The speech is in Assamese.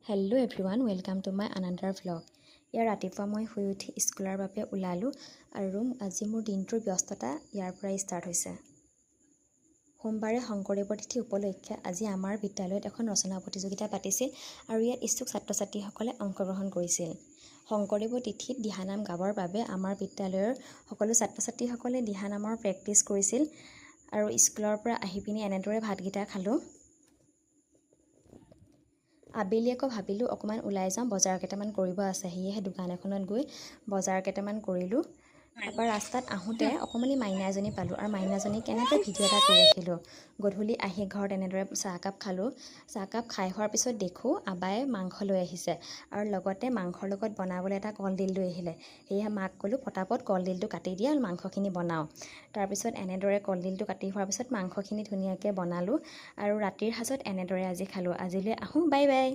Hello' everyone, welcome to my another vlog. ইয়াৰ ৰাতিপুৱা মই শুই উঠি স্কুলৰ বাবে ওলালোঁ আৰু আজি মোৰ দিনটোৰ ব্যস্ততা ইয়াৰ পৰাই ষ্টাৰ্ট হৈছে। সোমবাৰে শংকৰদেৱৰ তিথি উপলক্ষে আজি আমাৰ বিদ্যালয়ত এখন ৰচনা প্ৰতিযোগিতা পাতিছিল আৰু ইয়াত ইচ্ছুক ছাত্ৰ ছাত্ৰীসকলে অংশগ্ৰহণ কৰিছিল। শংকৰদেৱৰ তিথিত দিহানাম গাবৰ বাবে আমাৰ বিদ্যালয়ৰ সকলো ছাত্ৰ ছাত্ৰীসকলে দিহানামৰ প্ৰেক্টিছ কৰিছিল আৰু স্কুলৰ পৰা আহি পিনি এনেদৰে ভাতকেইটা খালোঁ। আবেলি আকৌ ভাবিলোঁ অকণমান ওলাই যাওঁ, বজাৰ কেইটামান কৰিব আছে, সেয়েহে দোকান এখনত গৈ বজাৰ কেইটামান কৰিলোঁ। তাৰপৰা ৰাস্তাত আহোঁতে অকণমানি মাইনা এজনী পালোঁ আৰু মাইনাজনীক এনেকৈ ভিডিঅ' এটা কৰি ৰাখিলোঁ। গধূলি আহি ঘৰত এনেদৰে চাহকাপ খালোঁ। চাহকাপ খাই হোৱাৰ পিছত দেখোঁ আবাই মাংস লৈ আহিছে আৰু লগতে মাংসৰ লগত বনাবলৈ এটা কলডিল লৈ আহিলে। সেয়েহে মাক ক'লোঁ পটাপট কলডিলটো কাটি দিয়া আৰু মাংসখিনি বনাওঁ। তাৰপিছত এনেদৰে কলডিলটো কাটি হোৱাৰ পিছত মাংসখিনি ধুনীয়াকৈ বনালোঁ আৰু ৰাতিৰ সাঁজত এনেদৰে আজি খালোঁ। আজিলৈ আহোঁ, বাই বাই।